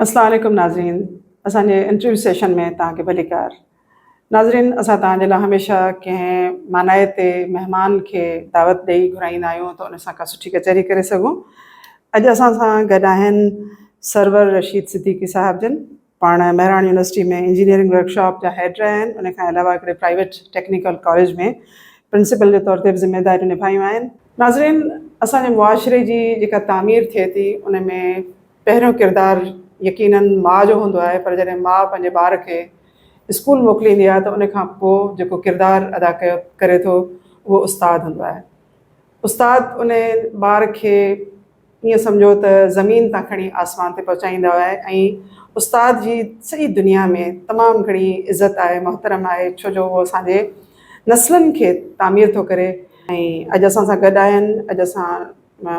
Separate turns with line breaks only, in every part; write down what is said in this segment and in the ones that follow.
अस्सलाम वालेकुम नाज़रीन, असांजे इंटरव्यू सेशन में तव्हांखे भलीकार। नाज़रीन, असां तव्हांजे लाइ हमेशह कंहिं मानाए ते महिमान खे दावत ॾेई घुराईंदा आहियूं त उन सां का सुठी कचहरी करे सघूं। अॼु असां सां गॾु आहिनि सरवर रशीद सिद्दीकी साहिब जन, पाण महराण यूनिवर्सिटी में इंजीनियरिंग वर्कशॉप जा हेड रहिया आहिनि। उन खां अलावा हिकिड़े प्राइवेट टेक्निकल कॉलेज में प्रिंसिपल जे तौर ते बि ज़िम्मेदारियूं निभायूं आहिनि। नाज़रीन, असांजे मुआशिरे जी जेका तामीर थिए थी उन में पहिरियों किरदारु यकीनन माउ जो हूंदो आहे, पर जॾहिं माउ पंहिंजे ॿार खे स्कूल मोकिलींदी आहे त उन खां पोइ जेको किरदारु अदा करे थो उहो उस्ताद हूंदो आहे। उस्ताद उन ॿार खे ईअं सम्झो त ज़मीन तां खणी आसमान ते पहुचाईंदो आहे ऐं उस्ताद जी सॼी दुनिया में तमामु घणी इज़त आहे, मोहतरम आहे, छो जो उहो असांजे नस्लनि खे तामीर थो करे। ऐं अॼु असां सां गॾु आहिनि। अॼु असां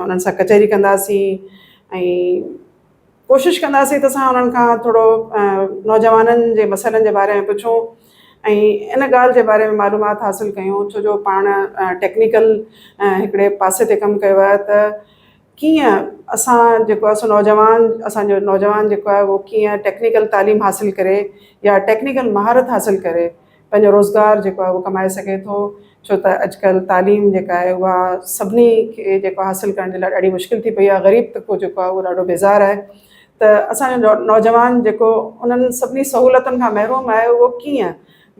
उन्हनि सां कचहरी कंदासीं ऐं कोशिशि कंदासीं त असां उन्हनि खां थोरो नौजवाननि जे मसइलनि जे बारे में पुछूं ऐं इन ॻाल्हि जे बारे में मालूमात हासिलु कयूं, छो जो पाण टेक्निकल हिकिड़े पासे ते कमु कयो आहे त कीअं असां जेको आहे असांजो नौजवान जेको आहे उहो कीअं टेक्निकल तालीम हासिलु करे या टेक्निकल महारत हासिलु करे पंहिंजो रोज़गारु जेको आहे उहो कमाए सघे थो। छो त अॼुकल्ह तालीम जेका आहे उहा सभिनी खे जेको हासिलु करण जे लाइ ॾाढी मुश्किल थी पई आहे। ग़रीब तबको जेको आहे उहो ॾाढो बेज़ार आहे। त असांजो नौजवान जेको उन्हनि सभिनी सहूलियतुनि खां महिरूम आहे, उहो कीअं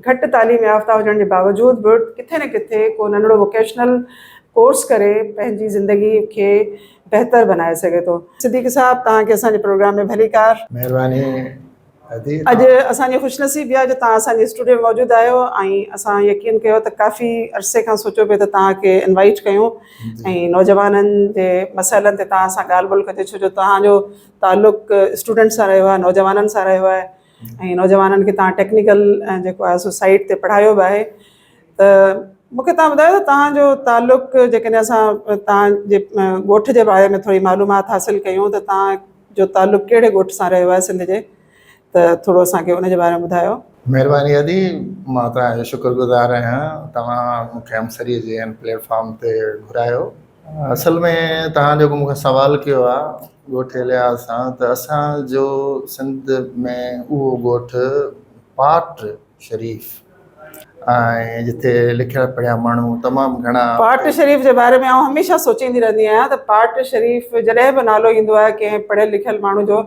घटि तालीम याफ़्ता हुजण जे बावजूदि बि किथे न किथे को नंढिड़ो वोकेशनल कोर्स करे पंहिंजी ज़िंदगी खे बहितर बनाए सघे थो। सिद्दीकी साहिब, तव्हांखे असांजे प्रोग्राम में भलीकार।
महिरबानी।
अॼु असांजी ख़ुशनसीबी आहे जो तव्हां असांजे स्टूडियो में मौजूदु आहियो ऐं असां यकीन कयो त काफ़ी अरसे खां सोचियो पियो त तव्हांखे इनवाइट कयूं ऐं नौजवाननि जे मसइलनि ते तव्हां सां ॻाल्हि ॿोल कजे, छो जो तव्हांजो तालुक़ स्टूडेंट सां रहियो आहे, नौजवाननि सां रहियो आहे ऐं नौजवाननि खे तव्हां टेक्निकल जेको आहे सो साइट ते पढ़ायो बि आहे। त मूंखे तव्हां ॿुधायो त तव्हांजो तालुक़, जेकॾहिं असां तव्हांजे ॻोठ जे बारे में थोरी मालूमात हासिलु कयूं त तव्हांजो तालुक़ कहिड़े ॻोठ सां रहियो आहे सिंध जे, त थोरो असांखे उनजे बारे में ॿुधायो।
महिरबानी अदी, मां तव्हांजो शुक्रगुज़ार आहियां। तव्हां मूंखे हमसरीअ जे प्लेटफॉर्म ते घुरायो। असल में तव्हां जेको मूंखे सुवालु कयो आहे ॻोठ जे लिहाज़ सां, त असांजो सिंध में उहो ॻोठ पाट शरीफ़ ऐं जिथे लिखियल पढ़िया माण्हू तमामु घणा।
पाट शरीफ़ जे बारे में आउं हमेशह सोचींदी रहंदी आहियां त पाट शरीफ़ जॾहिं बि नालो ईंदो आहे कंहिं पढ़ियल लिखियल माण्हू जो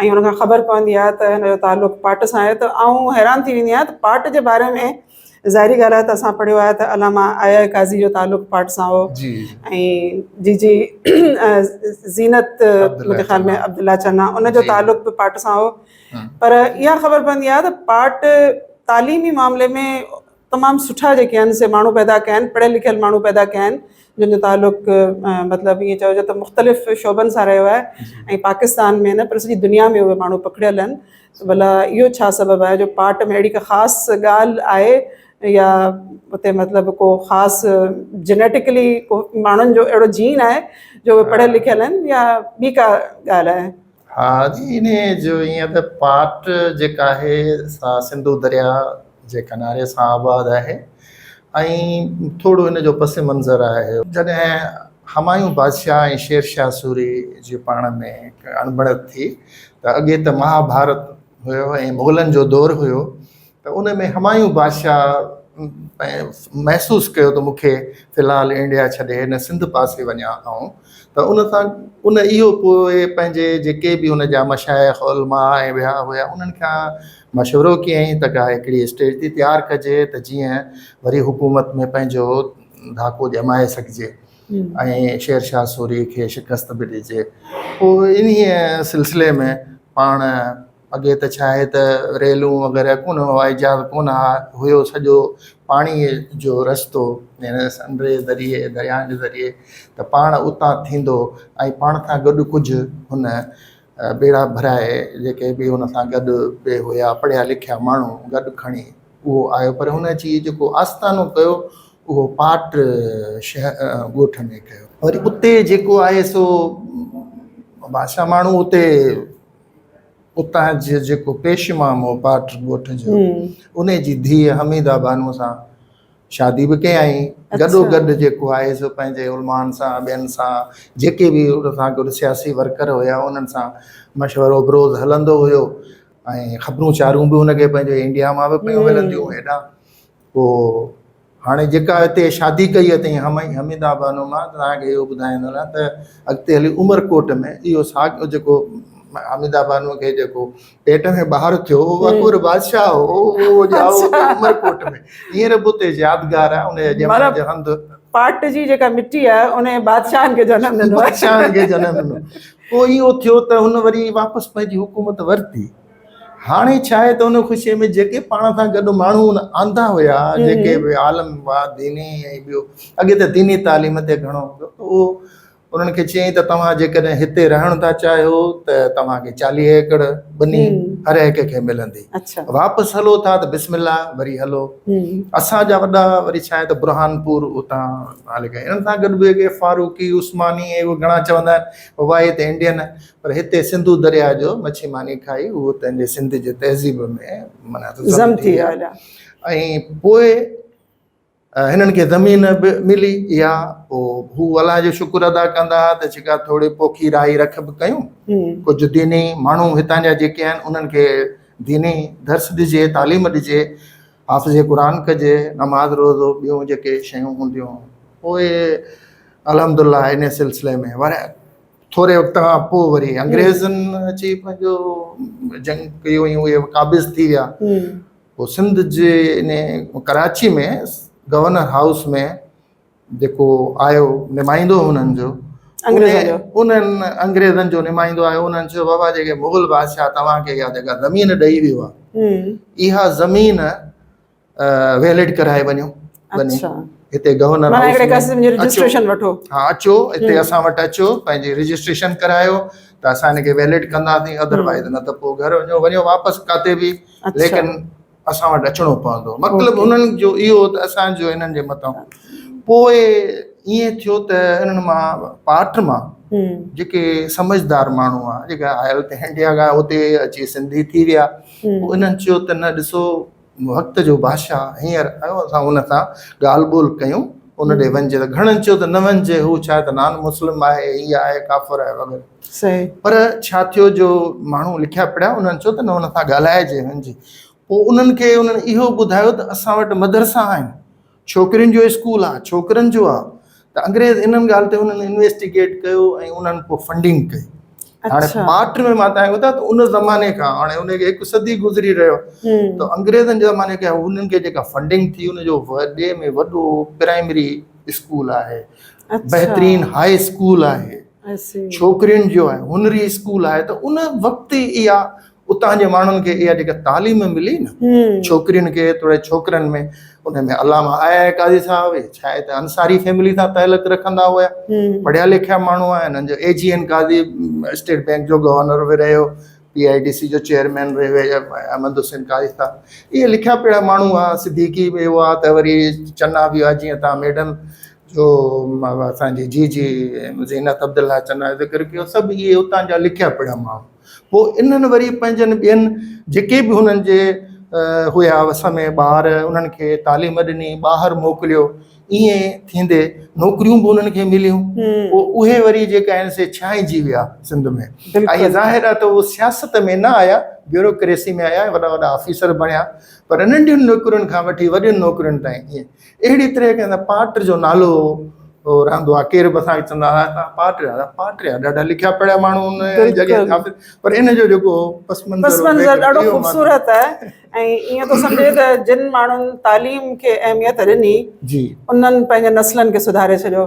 ऐं उनखां ख़बर पवंदी आहे त हिन जो तालुक़ पाट सां आहे, त आउं हैरान थी वेंदी आहियां त पाट जे बारे में ज़ाहिरी ॻाल्हि आहे त असां पढ़ियो आहे त अलामा आया काज़ी जो तालुक़ पाट सां हो ऐं जी ज़ीनत मुंहिंजे ख़्याल में अब्दुल्ला चन्ना उनजो तालुक़ बि पाट सां हो। पर इहा ख़बर पवंदी आहे त पाट तालीमी मामले में तमामु सुठा जेके आहिनि से माण्हू पैदा कया आहिनि, पढ़ियल लिखियल माण्हू पैदा कया आहिनि, जंहिंजो तालुक़ मतिलबु ईअं चइजो त मुख़्तलिफ़ शोबनि सां रहियो आहे ऐं पाकिस्तान में न पर सॼी दुनिया में उहे माण्हू पकड़ियल आहिनि। भला इहो छा सबबु आहे जो पाट में अहिड़ी का ख़ासि ॻाल्हि आहे या उते मतिलबु को ख़ासि जेनेटिकली को माण्हुनि जो अहिड़ो जीन आहे जो उहे पढ़ियल लिखियल आहिनि या ॿी का ॻाल्हि आहे?
हा जी, इन जो ईअं त पाट जेका आहे सा सिंधु दरिया जे किनारे सां आबाद आहे ऐं थोरो हिन जो पस मंज़र आहे। जॾहिं हमायूं बादशाह ऐं शेर शाह सूरी जे पाण में अणबणत थी त अॻे त महाभारत हुयो ऐं मुग़लनि जो दौरु हुयो, त उन में हमायूं बादशाह महसूसु कयो त मूंखे फ़िलहालु इंडिया छॾे हिन सिंध पासे वञा ऐं त उन सां उन इहो पोइ पंहिंजे जेके बि हुन जा मशाइख़ उलमा ऐं ॿिया हुया उन्हनि खां मशवरो कयईं त का हिकिड़ी स्टेज थी तयारु कजे त जीअं वरी हुकूमत में पंहिंजो धाको ॼमाए सघिजे ऐं शेर शाह सूरी खे शिकस्त बि ॾिजे। पोइ इन सिलसिले में पाण अॻे त छा आहे त रेलूं वग़ैरह कोन हवाई जहाज़ कोन हुयो, सॼो पाणीअ जो रस्तो समुंड जे ज़रिए दरियाहनि जे ज़रिए, त पाण उतां थींदो ऐं पाण सां गॾु कुझु हुन बेड़ा भराए जेके बि हुन सां गॾु ॿिए हुया पढ़िया लिखिया माण्हू गॾु खणी उहो आयो। पर हुन जी जेको आस्थानो कयो उहो पाट ॻोठ में कयो। वरी उते जेको आहे सो भाषा माण्हू उतां जेको पेशमाम हो पाट ॻोठ जो, उन जी धीअ हमीदा बानो सां शादी बि कयई गॾो गॾु जेको आहे सो पंहिंजे उलमान सां ॿियनि सां जेके बि उन गॾु सियासी वर्कर हुया उन्हनि सां मशवरो बरोज़ हलंदो हुयो ऐं ख़बरूं चारूं बि हुनखे पंहिंजे इंडिया मां बि पियूं मिलंदियूं हेॾां। पोइ हाणे जेका हिते शादी कई अथई हमीदा बानो मां तव्हांखे इहो ॿुधाईंदो त अॻिते हली उमरकोट में इहो साॻियो जेको हमीदा बानो खे जेको पेट में ॿारु थियो उहो अकबर बादशाह हो उहो ॼाओ उमरकोट में हींअर बि उते यादगार आहे उनजे ज़माने जो हंधि
पाट जी जेका मिटी आहे उन बादशाहनि खे जनम ॾिनो
बादशाहनि खे जनम ॾिनो। पोइ इहो थियो त हुन वरी वापसि पंहिंजी हुकूमत वरिती। हाणे छा आहे त उन ख़ुशीअ में जेके पाण सां गॾु माण्हू आंदा हुया जेके बि आलम हुआ दीनी ऐं ॿियो अॻे त दीनी तालीम ते घणो उहो उन्हनि खे चयईं त तव्हां जेकॾहिं हिते रहण था चाहियो त तव्हांखे 40 एकड़ ॿनी हर हिक खे मिलंदी। वापसि हलो था त बिस्मिल्ला वरी हलो। असांजा वॾा वरी छा आहे त बुरहानपुर उतां हले कया इन्हनि सां गॾु बि फारूकी उस्मानी ऐं उहे घणा चवंदा आहिनि वाहे हिते इंडियन पर हिते सिंधू दरिया जो मच्छी मानी खाई उहो पंहिंजे सिंध जे तहज़ीब में माना ज़म थी विया। ऐं पोइ हिननि खे ज़मीन बि मिली या पोइ हू अलाह जो शुक्र अदा कंदा त जेका थोरी पोखी राई रख बि कयूं कुझु दीनी माण्हू हितां जा जेके आहिनि उन्हनि खे दीनी दर्स ॾिजे तालीम ॾिजे हाफ़िज़ क़ुरान कजे नमाज़ रोज़ो ॿियूं जेके शयूं हूंदियूं। पोइ अल्हम्दुलिल्लाह इन सिलसिले में वरी थोरे वक़्त खां पोइ वरी अंग्रेज़नि अची पंहिंजो जंग कयो ऐं उहे क़ाबिज़ थी विया। पोइ सिंध जे इन कराची में गवर्नर हाउस में जेको आयो नुमाइंदो हुननि जो उन्हनि अंग्रेज़नि जो नुमाइंदो आयो उन्हनि चयो बाबा जेके मुग़ल बादशाह तव्हांखे इहा जेका ज़मीन ॾेई वियो आहे इहा ज़मीन वैलिड कराए वञो वञी हिते गवर्नर
रजिस्ट्रेशन वठो
हा अचो हिते असां वटि अचो पंहिंजी रजिस्ट्रेशन करायो त असां हिनखे वैलिड कंदासीं अदरवाइज़ न त पोइ घर वञो वापसि काथे बि लेकिन असां वटि अचिणो पवंदो। मतिलबु उन्हनि जो इहो त असांजो हिननि जे मथां। पोइ ईअं थियो त इन्हनि मां पाठ मां जेके समझदार माण्हू आहे जेका आयल त इंडिया खां उते अची सिंधी थी विया पोइ इन्हनि चयो त न ॾिसो वक़्त जो बादशाह हींअर आयो असां हुन सां ॻाल्हि ॿोल कयूं उन ॾे वञिजे त घणनि चयो त न वञिजे हू छा आहे त नान मुस्लिम आहे हीअ आहे काफ़िर आहे वग़ैरह पर छा थियो जो माण्हू लिखिया पिया उन्हनि चयो त न हुन सां ॻाल्हाइजे वञिजे। पोइ उन्हनि खे उन्हनि इहो ॿुधायो त असां वटि मदरसा आहिनि छोकिरियुनि जो स्कूल आहे छोकिरनि जो आहे त अंग्रेज़ इन्हनि ॻाल्हि ते उन्हनि इन्वेस्टिगेट कयो ऐं उन्हनि पोइ फंडिंग कई। हाणे पार्ट में मां तव्हांखे ॿुधायां त उन ज़माने खां हाणे उनखे 1 सदी गुज़री रहियो त अंग्रेज़नि जे ज़माने खां उन्हनि खे जेका फंडिंग थी उनजो वॾे में वॾो प्राइमरी स्कूल आहे बहितरीन हाई स्कूल आहे छोकिरियुनि जो आहे हुनरी स्कूल आहे त उन वक़्तु इहा उतां जे माण्हुनि खे इहा जेका तालीम मिली न छोकिरियुनि खे थोरे छोकिरनि में उन में अलामा आया काज़ी साहब छा आहे त अंसारी फैमिली सां तालुक रखंदा हुआ पढ़िया लिखिया माण्हू आहे हिननि जो AGN काज़ी स्टेट बैंक जो गवर्नर बि रहियो PIDC जो चेयरमैन रहियो अहमद हुसैन काज़ी साहब इहे लिखिया पिया माण्हू आहे सिद्दीकी बि हुआ त वरी चन्ना बि आहे जीअं तव्हां मैडम जो असांजी जी ज़ीनत अब्दुल्ला चन्ना ज़िक्र कयो सभु इहे उतां जा लिखिया पिया माण्हू। पोइ इन्हनि वरी पंहिंजनि ॿियनि जेके बि हुननि जे हुया वस में ॿार उन्हनि खे तालीम ॾिनी ॿाहिरि मोकिलियो ईअं थींदे नौकरियूं बि उन्हनि खे मिलियूं पोइ उहे वरी जेका आहिनि से छांइजी विया सिंध में। ऐं ज़ाहिर आहे त उहो सियासत में न आया ब्यूरोक्रेसी में आया वॾा वॾा ऑफिसर बणिया पर नंढियुनि नौकरियुनि खां वठी वॾियुनि नौकरियुनि ताईं ईअं अहिड़ी तरह कंदा पाट जो नालो रहंदो आहे केर बि असांखे चवंदा हुआ पाटरिया ॾाढा लिखिया पढ़िया माण्हू उन जॻह पर इन जो जेको पस मंज़र
ॾाढो ख़ूबसूरत आहे ऐं ईअं थो सम्झे त जिन माण्हुनि तालीम खे अहमियत ॾिनी
जी
उन्हनि पंहिंजे नस्लनि खे सुधारे छॾियो।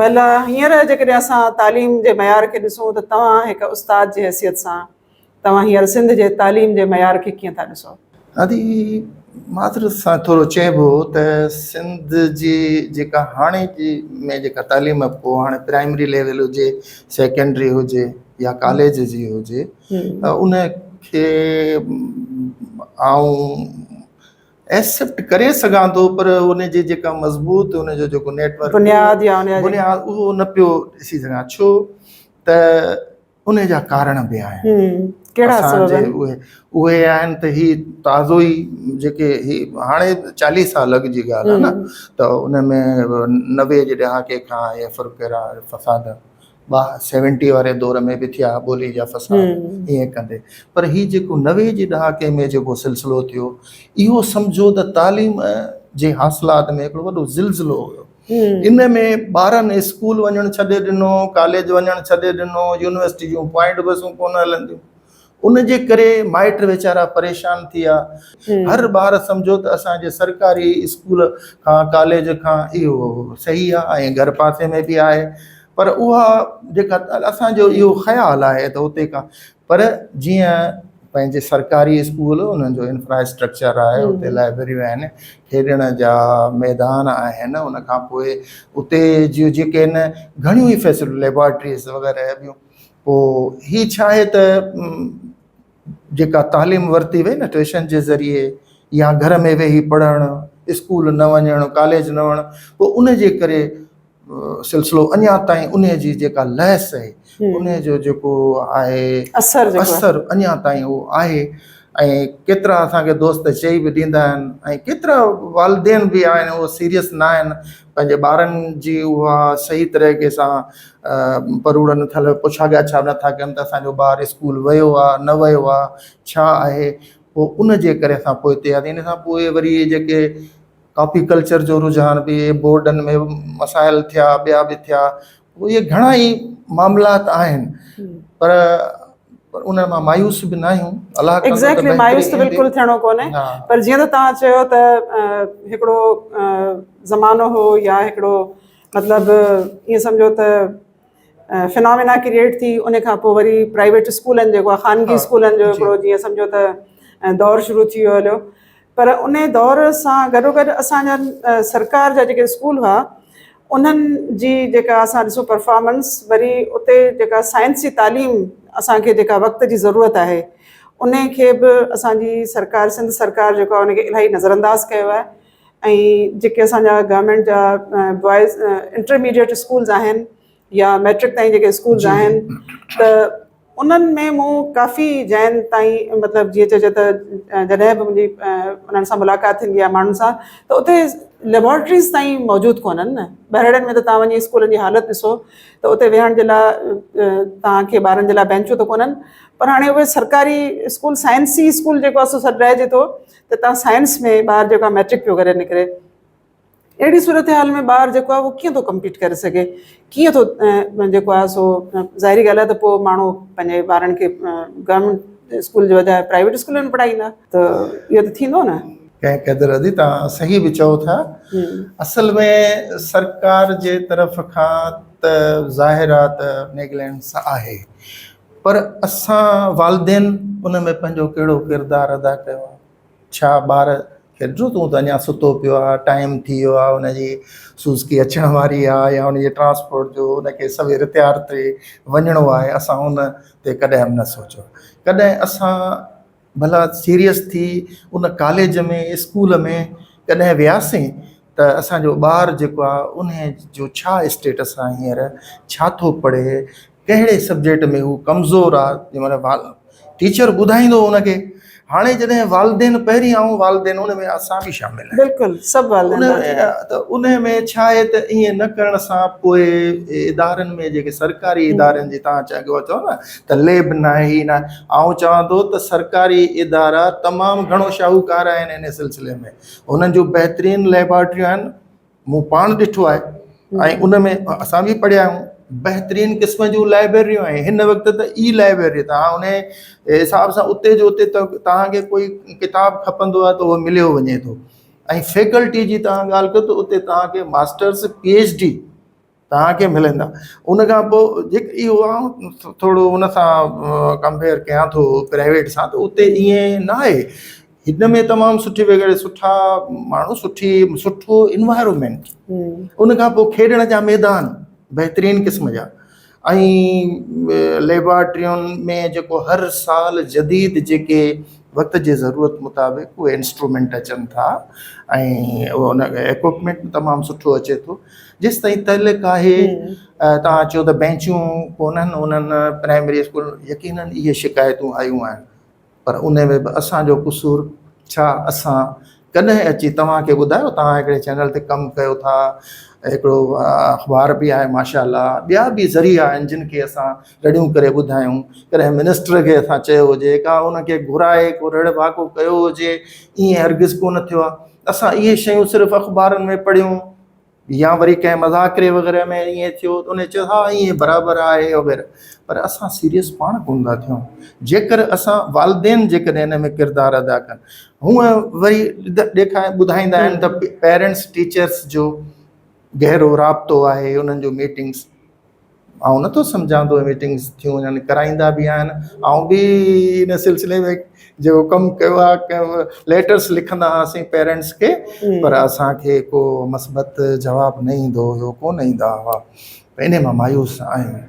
भला हींअर जेकॾहिं असां तालीम जे मयार खे ॾिसूं त तव्हां हिकु उस्ताद जी हैसियत सां तव्हां हींअर सिंध जे तालीम जे मयार खे कीअं था ॾिसो?
आदि माज़रत सां थोरो चइबो त सिंध जी जेका हाणे जी में जेका तालीम पोइ हाणे प्राइमरी लेवल हुजे सेकेंडरी हुजे या कॉलेज जी हुजे उनखे एक्सेप्ट करे सघां थो पर उनजी जेका मज़बूत उनजो जेको नेटवर्क
बुनियाद
उहो न पियो ॾिसी सघां छो त उन जा कारण बि आहिनि
कहिड़ा सबब
असांजे
आहिनि?
उहे आहिनि त ही ताज़ो ई जेके ही हाणे 40 साल अॻु जी ॻाल्हि आहे न, त उन में 90 जे ॾहाके खां इहे फ़ुरक़ेरा फ़साद 70 वारे दौर में बि थिया, ॿोली जा फ़साद ईअं कंदे, पर ही जेको 90 जे ॾहाके में जेको सिलसिलो थियो, इहो सम्झो त तालीम जे हासिलात में हिकिड़ो वॾो ज़िलज़िलो हुयो। इन में ॿारनि स्कूल वञणु छॾे ॾिनो, कॉलेज वञणु छॾे ॾिनो, यूनिवर्सिटी जूं पॉइंट बसूं कोन हलंदियूं, उन जे करे माइट वीचारा परेशान थी विया। हर ॿार सम्झो त असांजे सरकारी स्कूल खां कॉलेज खां इहो सही आहे ऐं घर पासे में बि आहे, पर उहा जेका असांजो इहो ख़्यालु आहे त उते खां, पर जीअं पंहिंजे सरकारी स्कूल उन्हनि जो इंफ्रास्ट्रक्चर आहे, उते लाइब्रेरियूं आहिनि, खेॾण जा मैदान आहिनि, उन खां पोइ उते जूं जेके आहिनि घणियूं ई फैसिलिटियूं, लेबॉर्ट्रीज़ वग़ैरह ॿियूं। पोइ ही छा आहे त जेका तालीम वरिती वई न ट्यूशन जे ज़रिए या घर में वेही पढ़णु, स्कूल न वञणु, कॉलेज न वञणु, पोइ उन जे करे सिलसिलो अञा ताईं उन जी जेका लहस आहे, उन जो जेको आहे असर अञा ताईं उहो आहे। ऐं केतिरा असांखे दोस्त चई बि ॾींदा आहिनि, ऐं केतिरा वालिदेन बि आहिनि उहो सीरियस न आहिनि पंहिंजे ॿारनि जी उहा सही तरीक़े सां परूड़ नथा, पुछा ॻाछा नथा कनि त असांजो ॿारु स्कूल वियो आहे न वियो आहे, छा आहे। पोइ उन जे करे असां पोइ तयारी, इन खां पोइ वरी जेके कॉपी कल्चर जो रुझान बि, बोर्डनि में मसाइल थिया, ॿिया बि थिया, इहे घणा ई मामलात आहिनि, पर उन मां मायूस बि न आहियूं। अलाह
एग्ज़ैक्टली, मायूस त बिल्कुलु थियणो कोन्हे, पर जीअं त तव्हां चयो त हिकिड़ो ज़मानो हो या हिकिड़ो मतिलबु ईअं सम्झो त फिनोमिना क्रिएट थी, उन खां पोइ वरी प्राइवेट स्कूलनि जेको आहे ख़ानगी स्कूलनि जो हिकिड़ो जीअं सम्झो त दौरु शुरू थी वियो हलियो, पर उन दौर सां गॾोगॾु असांजा सरकार जा जेके स्कूल हुआ उन्हनि जी जेका असां ॾिसो परफॉर्मेंस, वरी उते जेका साइंसी तालीम असांखे जेका वक़्त जी ज़रूरत आहे उन खे बि असांजी सरकार, सिंध सरकार जेको आहे उनखे इलाही नज़रअंदाज़ कयो आहे। ऐं जेके असांजा गवर्नमेंट जा बॉइज़ इंटरमीडिएट स्कूल्स आहिनि या मैट्रिक ताईं जेके स्कूल्स आहिनि, त उन्हनि में मूं काफ़ी जैन ताईं मतिलबु जीअं चइजे त जॾहिं बि मुंहिंजी उन्हनि सां मुलाक़ात थींदी आहे माण्हुनि सां, त उते लेबॉर्ट्रीज़ ताईं मौजूदु कोन्हनि न। ॿाहिरनि में त तव्हां वञी स्कूलनि जी हालति ॾिसो त उते वेहण जे लाइ तव्हांखे ॿारनि जे लाइ बेंचूं त कोन्हनि, पर हाणे उहे सरकारी स्कूल, साइंसी स्कूल जेको आहे सो सॾु रहिजे थो त तव्हां साइंस में ॿारु जेको आहे मैट्रिक पियो करे निकिरे, अहिड़ी सूरत हाल में ॿारु जेको आहे उहो कीअं थो कम्पीट करे सघे, कीअं थो जेको आहे सो ज़ाहिरी ॻाल्हि आहे त पोइ माण्हू पंहिंजे ॿारनि खे गवर्नमेंट स्कूल जे बजाए प्राइवेट स्कूल में पढ़ाईंदा, त इहो त थींदो न।
कंहिं क़दुरु अदी तव्हां सही बि चओ था। असल में सरकार जे तरफ़ खां त ज़ाहिर आहे त नेगलेंस आहे, पर असां वालिदेन उन में पंहिंजो कहिड़ो किरदारु अदा कयो आहे। छा ॿार खे ॾिठो तूं त अञा सुतो पियो आहे, टाइम थी वियो आहे, उनजी सूज़की अचण वारी आहे, या उनजे ट्रांसपोर्ट जो उनखे सवेर तयारु ते वञिणो आहे, असां उन ते कॾहिं बि न सोचियो। कॾहिं असां भला सीरियस थी उन कॉलेज में, स्कूल में कॾहिं वियासीं त असांजो ॿारु जेको आहे उन जो छा स्टेटस आहे, हींअर छा थो पढ़े, कहिड़े सब्जेक्ट में हू कमज़ोर आहे, जंहिंमहिल टीचर ॿुधाईंदो उनखे। हाणे जॾहिं वालिदेन पहिरीं आऊं वालिदेन उन में असां बि शामिलु आहियूं,
बिल्कुलु सभु वालिदेन,
त उन में छा आहे त ईअं न करण सां पोइ इदारनि में जेके सरकारी इदारनि जी तव्हां चयो न त लेब न आहे, ही न आहे, आऊं चवां थो त सरकारी इदारा तमामु घणो शाहूकार आहिनि इन सिलसिले में। उन्हनि जूं बहितरीनु लेबॉर्ट्रियूं आहिनि, मूं पाण ॾिठो आहे, ऐं उन में असां बि पढ़िया आहियूं। बहितरीनु क़िस्म जूं लाइब्रेरियूं आहिनि, हिन वक़्तु त ई लाइब्रेरी, तव्हां उन हिसाब सां उते जो उते त तव्हांखे कोई किताबु खपंदो आहे त उहो मिलियो वञे थो। ऐं फैकल्टी जी तव्हां ॻाल्हि कयो त उते तव्हांखे मास्टर्स PhD तव्हांखे मिलंदा। उन खां पोइ जेके इहो आहे थोरो उन सां कंपेयर कयां थो प्राइवेट सां, त उते ईअं न आहे। हिन में तमामु सुठी वग़ैरह सुठा माण्हू, सुठो इन्वायरमेंट, उन खां पोइ खेॾण जा मैदान बहितरीनु क़िस्म जा, ऐं लेबॉर्ट्रियुनि में जेको हर साल जदीद जेके वक़्त जे ज़रूरत मुताबिक़ उहे इंस्ट्रूमेंट अचनि था ऐं उन इक्विपमेंट तमामु सुठो अचे थो। जेसि ताईं तइलीक आहे, तव्हां चयो त बेंचूं कोन्हनि उन्हनि प्राइमरी स्कूल, यकीनन इहे शिकायतूं आयूं आहिनि, पर उन में बि असांजो क़सूरु छा? असां कॾहिं अची तव्हांखे ॿुधायो, तव्हां हिकिड़े चैनल ते कमु कयो था, हिकिड़ो अख़बार बि आहे माशाल्लाह, ॿिया बि ज़रिया आहिनि जिन खे असां रड़ियूं करे ॿुधायूं। कॾहिं मिनिस्टर खे असां चयो हुजे, का उनखे घुराए को रड़ वाको कयो हुजे, ईअं हरगिज़ कोन थियो आहे। असां इहे शयूं सिर्फ़ु अख़बारनि में पढ़ियूं या वरी कंहिं मज़ाकरे वग़ैरह में ईअं थियो त उन चयो हा ईअं बराबरि आहे वग़ैरह, पर असां सीरियस पाण कोन था थियूं। जेकर असां वालदेन जेकॾहिं हिन में किरदारु अदा कनि, हूअं वरी ॿुधाईंदा आहिनि त पेरेंट्स टीचर्स जो गहरो राब्तो आहे, उन्हनि जो मीटिंग्स, ऐं नथो सम्झां थो मीटिंग्स थियूं वञनि, कराईंदा बि आहिनि। ऐं बि इन सिलसिले में जेको कमु कयो आहे, लेटर्स लिखंदा हुआसीं पेरेंट्स खे, पर असांखे को मस्बत जवाबु न ईंदो हुयो, कोन ईंदा हुआ, इन मां मायूस आहियूं।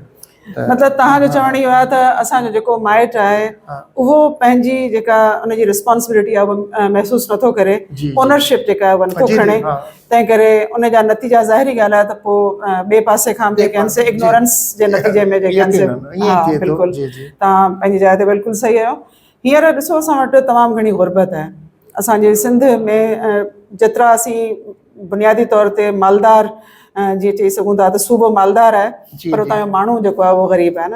मतिलबु तव्हांजो चवण इहो आहे त असांजो जेको माइट आहे उहो पंहिंजी जेका उनजी रिस्पॉन्सिबिलिटी आहे उहा महसूसु नथो करे, ओनरशिप जेका आहे उहा नथो खणे, तंहिं करे उनजा नतीजा ज़ाहिरी ॻाल्हि आहे त पोइ ॿिए पासे खां जेके आहिनि से इग्नोरेंस जे नतीजे में जेके आहिनि से बिल्कुलु तव्हां पंहिंजी जाइ ते बिल्कुलु सही आहियो। हींअर ॾिसो असां वटि तमामु घणी गुरबत आहे। असांजे सिंध में जेतिरा असीं बुनियादी तौर ते मालदार जीअं चई सघूं था त सूबो मालदार आहे, पर उतां जो माण्हू जेको आहे उहो ग़रीब आहे न।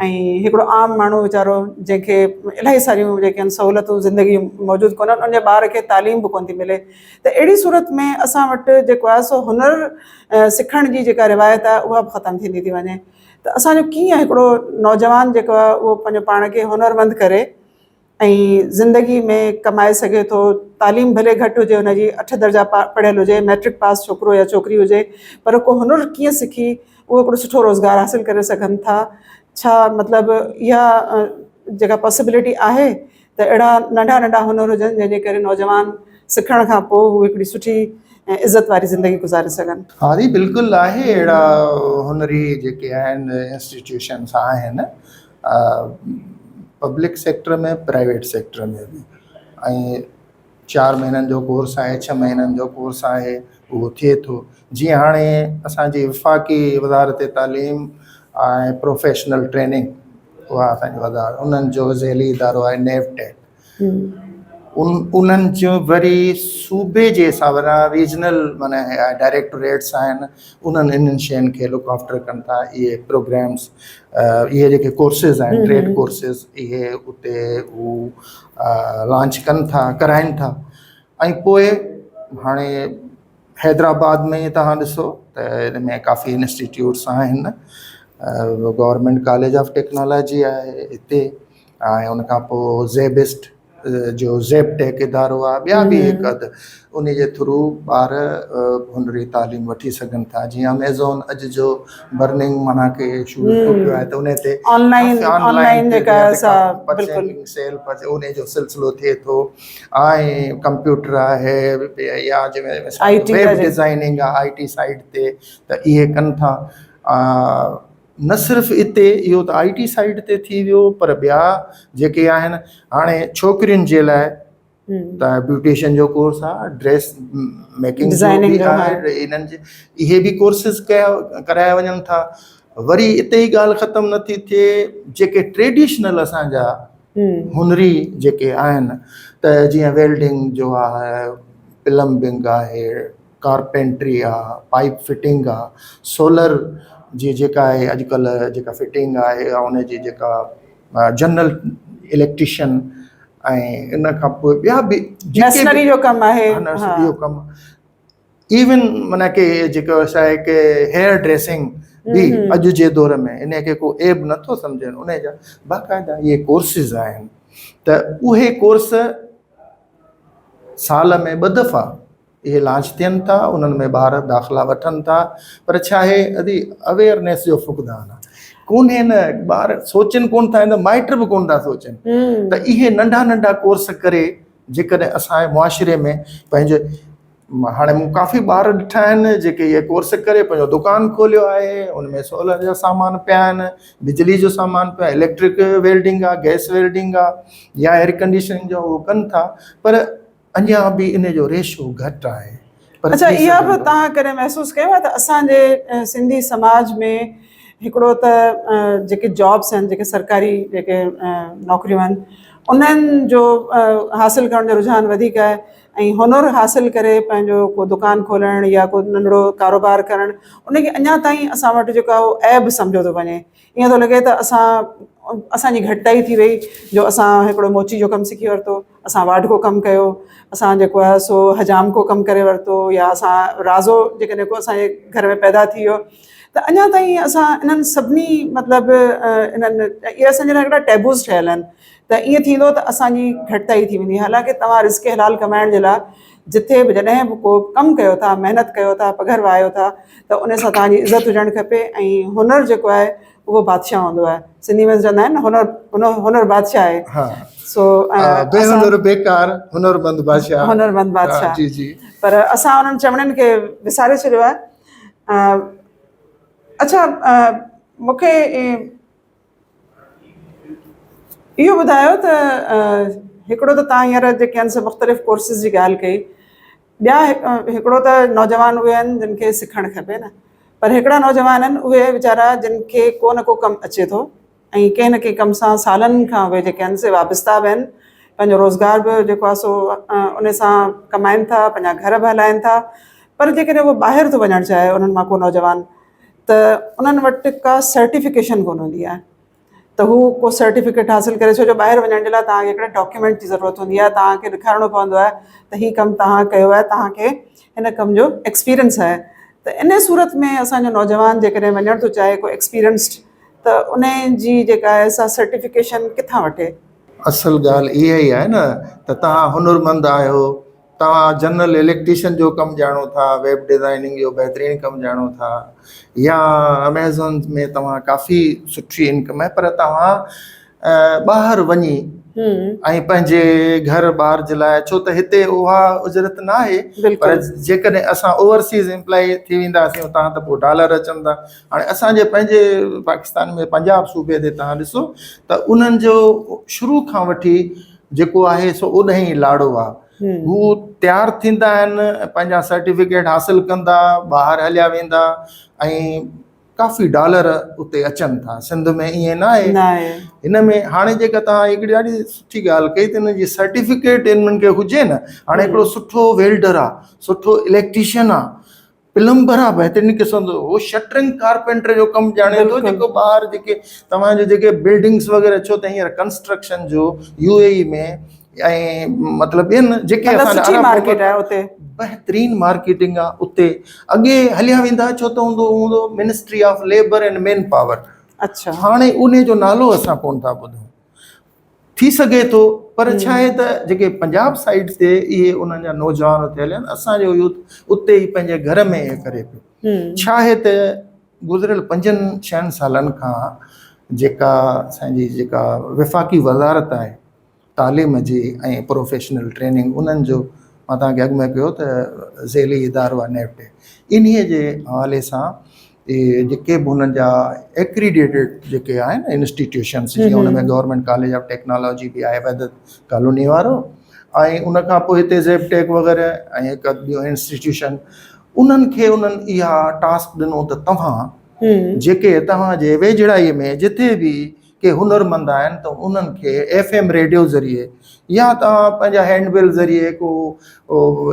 ऐं हिकिड़ो आम माण्हू वीचारो जंहिंखे इलाही सारियूं जेके आहिनि सहूलियतूं ज़िंदगी मौजूदु कोन आहिनि, उनजे ॿार खे तालीम बि कोन थी मिले, त अहिड़ी सूरत में असां वटि जेको आहे सो हुनर सिखण जी जेका रिवायत आहे उहा बि ख़तमु थींदी थी वञे। त असांजो कीअं हिकिड़ो नौजवान जेको आहे उहो पंहिंजो पाण खे हुनरमंद करे ऐं ज़िंदगी में कमाए सघे थो। तालीम भले घटि हुजे, हुनजी 8 दर्जा पढ़ियल हुजे, मैट्रिक पास छोकिरो या छोकिरी हुजे, पर को हुनर कीअं सिखी उहो हिकिड़ो सुठो रोज़गारु हासिलु करे सघनि था। छा मतिलबु इहा जेका पॉसिबिलिटी आहे त अहिड़ा नंढा नंढा हुनर हुजनि जंहिंजे करे नौजवान सिखण खां पोइ हू हिकिड़ी सुठी इज़त वारी ज़िंदगी गुज़ारे सघनि?
हा जी, बिल्कुलु आहे। अहिड़ा हुनरी जेके आहिनि इंस्टीट्यूशन्स आहिनि, पब्लिक सेक्टर में, प्राइवेट सेक्टर में बि। ऐं 4 महीननि जो कोर्स आहे, 6 महीननि जो कोर्स आहे, उहो थिए थो। जीअं हाणे असांजी वफ़ाक़ी वज़ारत तालीम ऐं प्रोफेशनल ट्रेनिंग, उहा असांजी वज़ारत, उन्हनि जो ज़ैली इदारो आहे नेफ्टेड। उन्हनि जो वरी सूबे जे हिसाब सां रीजनल माना डायरेक्टोरेट्स आहिनि, उन्हनि इन्हनि शयुनि खे लुक आफ्टर कनि था। इहे प्रोग्राम्स, इहे जेके कोर्सिस आहिनि, ट्रेड कोर्सिस, इहे उते हू लॉन्च कनि था, कराइनि था। ऐं पोइ हाणे हैदराबाद में तव्हां ॾिसो त इन में काफ़ी इंस्टीट्यूट्स आहिनि। गवर्नमेंट कॉलेज ऑफ टेक्नोलॉजी आहे हिते, ऐं उनखां पोइ ज़ेबिस्ट जो ज़ेबटेक इदारो आहे, ॿिया बि हिकु अधु, उन जे थ्रू ॿार हुनरी तालीम वठी सघनि था। जीअं अमेज़ॉन अॼु जो बर्निंग माना के शुरू कयो आहे, त उन ते ऑनलाइन सेल उन जो सिलसिलो थिए थो। ऐं कंप्यूटर आहे या जंहिंमें वेब डिज़ाइनिंग आहे, IT साइड ते, त इहे कनि था। न सिर्फ़ु हिते इहो त IT साइड ते थी वियो, पर ॿिया जेके आहिनि हाणे छोकिरियुनि जे लाइ त ब्यूटिशियन जो कोर्स आहे, ड्रेस मेकिंग जो बि आहे, इन्हनि जे इहे बि कोर्सिस कराया वञनि था। वरी हिते ई ॻाल्हि ख़तमु नथी थिए, जेके ट्रेडिशनल असांजा हुनरी जेके आहिनि, त जीअं वेल्डिंग जो आहे, प्लम्बिंग आहे, कारपेंट्री आहे, पाइप फिटिंग आहे, सोलर जी जेका आहे अॼुकल्ह जेका फिटिंग आहे, ऐं उनजी जेका जनरल इलेक्ट्रिशियन, ऐं इन खां पोइ ॿिया बि
नर्सरी जो कमु आहे,
इहो कमु इवन माना के जेको छा आहे की हेयर ड्रेसिंग बि अॼु जे दौर में इन खे को एब नथो सम्झनि, उन जा बाक़ाइदा इहे कोर्सिस आहिनि। त उहे कोर्स साल में 2 दफ़ा इहे लॉन्च थियनि था, उन्हनि में ॿार दाख़िला वठनि था। पर छा आहे, अॼु अवेयरनेस जो फुक़दान आहे, कोन्हे न, ॿार सोचनि कोन था, माइट बि कोन था सोचनि। त इहे नंढा नंढा कोर्स करे जेकॾहिं असांजे मुआशिरे में पंहिंजे हाणे मूं काफ़ी ॿार ॾिठा आहिनि जेके इहे कोर्स करे पंहिंजो दुकानु खोलियो आहे, उनमें सोलर जा सामान पिया आहिनि, बिजली जो सामान पिया, इलेक्ट्रिक वेल्डिंग आहे, गैस वेल्डिंग आहे या एयर कंडीशनिंग जो उहो कनि था, पर अञा बि इन जो रेशो घटि आहे। पर
अच्छा,
थी
इहा बि
सघंदो।
तव्हां कॾहिं महसूसु कयो आहे त असांजे सिंधी समाज में हिकिड़ो त जेके जॉब्स आहिनि, जेके सरकारी जेके नौकरियूं आहिनि, उन्हनि जो हासिलु करण जो रुझान वधीक आहे, ऐं हुनुरु हासिलु करे पंहिंजो को दुकानु खोलणु या को नंढिड़ो कारोबार करणु, उनखे अञा ताईं असां वटि जेको आहे उहो ऐब सम्झो थो वञे। ईअं थो लॻे त असांजी घटिताई थी वई, जो असां हिकिड़ो मोची जो कमु सिखी वरितो, असां वाढको कमु कयो, असां जेको आहे सो हजाम को कमु करे वरितो, या असां राज़ो जेकॾहिं को असांजे घर में पैदा थी वियो, त अञा ताईं असां इन्हनि सभिनी मतिलबु इन्हनि इहे असांजे लाइ हिकिड़ा टैबूज़ ठहियल आहिनि। त ईअं थींदो त असांजी घटिताई थी वेंदी। हालांकि तव्हां रिस्क हलाल कमाइण जे लाइ जिथे बि जॾहिं बि को कमु कयो था, महिनत कयो था, पघर वाहियो था, त उन सां तव्हांजी इज़त हुजणु खपे, ऐं हुनुरु जेको आहे उहो बादशाह हूंदो आहे। सिंधी में चवंदा आहिनि न, हुनुरु बादशाह आहे।
हा,
सो
बेहुनुर बेकार, हुनुरमंद बादशाह।
हुनुरमंद बादशाह।
जी जी।
पर असां उन्हनि चवणनि खे विसारे छॾियो आहे। अच्छा, मूंखे इहो ॿुधायो त हिकिड़ो त तव्हां हींअर जेके आहिनि मुख़्तलिफ़ कोर्सिस जी ॻाल्हि कई, ॿिया हिकिड़ो त नौजवान उहे आहिनि जिन खे सिखणु खपे न, पर हिकिड़ा नौजवान आहिनि उहे वीचारा जिन खे को न को कमु अचे थो, ऐं कंहिं न कंहिं कम सां सालनि खां उहे जेके आहिनि से वाबस्ता बि आहिनि, पंहिंजो रोज़गार बि जेको आहे सो उन सां कमाइनि था, पंहिंजा घर बि हलाइनि था। पर जेकॾहिं उहो ॿाहिरि थो वञणु चाहे उन्हनि मां को नौजवान, त उन्हनि वटि का सर्टिफिकेशन कोन हूंदी आहे, त हू को सर्टिफिकेट हासिलु करे, छो जो ॿाहिरि वञण जे लाइ तव्हांखे हिकिड़े डॉक्यूमेंट जी ज़रूरत हूंदी आहे, तव्हांखे ॾेखारिणो पवंदो आहे त हीउ कमु तव्हां कयो आहे, तव्हांखे हिन कम जो एक्सपीरियंस आहे। त इन सूरत में असांजो नौजवान जेकॾहिं वञणु थो चाहे को एक्सपीरियंस्ड, त उन जी जेका आहे सा सर्टिफिकेशन किथां वठे?
असल ॻाल्हि इहा ई आहे न त तव्हां हुनुरमंद आहियो, तव्हां जनरल इलेक्ट्रीशियन जो कमु ॼाणो था, वेब डिज़ाइनिंग जो बहितरीनु कमु ॼाणो था, या अमेज़ॉन में तव्हां काफ़ी सुठी इनकम आहे, पर तव्हां ॿाहिरि वञी ऐं पंहिंजे घर ॿार जे लाइ, छो त हिते उहा उजरत न आहे, पर जेकॾहिं असां ओवरसीज़ एम्प्लॉय थी वेंदासीं उतां त पोइ डॉलर अचनि था। हाणे असांजे पंहिंजे पाकिस्तान में पंजाब सूबे ते तव्हां ॾिसो त उन्हनि जो शुरू खां वठी जेको आहे सो ओॾां ई लाड़ो आहे। हू तयारु थींदा आहिनि, पंहिंजा सर्टिफिकेट हासिलु कंदा, ॿाहिरि हलिया वेंदा, ऐं काफ़ी डॉलर उते अचनि था। सिंध में ईअं न आहे। हिन में हाणे जेका तव्हां हिकिड़ी ॾाढी सुठी ॻाल्हि कई त हिन जी सर्टिफिकेट इन्हनि खे हुजे न। हाणे हिकिड़ो सुठो वेल्डर आहे, सुठो इलेक्ट्रीशियन आहे, प्लम्बर आहे, बहितरीनु क़िस्म जो, उहो शटरिंग कारपेंटर जो कमु ॼाणे थो, जेको ॿाहिरि जेके तव्हांजो जेके बिल्डिंग्स वग़ैरह, छो त हींअर कंस्ट्रक्शन जो UAE में ऐं मतिलबु ॿियनि जेके
मार्केट आहे उते
बहितरीनु मार्केटिंग आहे उते, अॻे हलिया वेंदा, छो त हूंदो ministry of labour and man power.
अच्छा,
हाणे उन जो नालो असां कोन था ॿुधूं, थी सघे थो, पर छा आहे त जेके पंजाब साइड ते इहे उन्हनि जा नौजवान उते हलिया आहिनि, असांजो यूथ उते ई पंहिंजे घर में इहे करे पियो। छा आहे त गुज़िरियल 5-6 सालनि खां जेका असांजी जेका विफ़ाक़ी वज़ारत आहे तालीम जी ऐं प्रोफेशनल ट्रेनिंग, उन्हनि जो मां तव्हांखे अॻु में कयो त ज़ेली इदारो आहे नेफ्ट, इन्हीअ जे हवाले सां इहे जेके बि हुननि जा एक्रीडेटेड जेके आहिनि इंस्टीट्यूशन्स, जीअं हुन में गवर्नमेंट कॉलेज ऑफ टेक्नोलॉजी बि आहे वैदत कॉलोनी वारो, ऐं उनखां पोइ हिते ज़ेबटेक वग़ैरह ऐं हिकु ॿियो इंस्टीट्यूशन, उन्हनि खे उन्हनि इहा टास्क ॾिनो त तव्हां जेके तव्हांजे वेझड़ाईअ में जिथे बि के हुनरमंद आहिनि त उन्हनि खे FM रेडियो ज़रिए या तव्हां पंहिंजा हैंडबिल ज़रिए को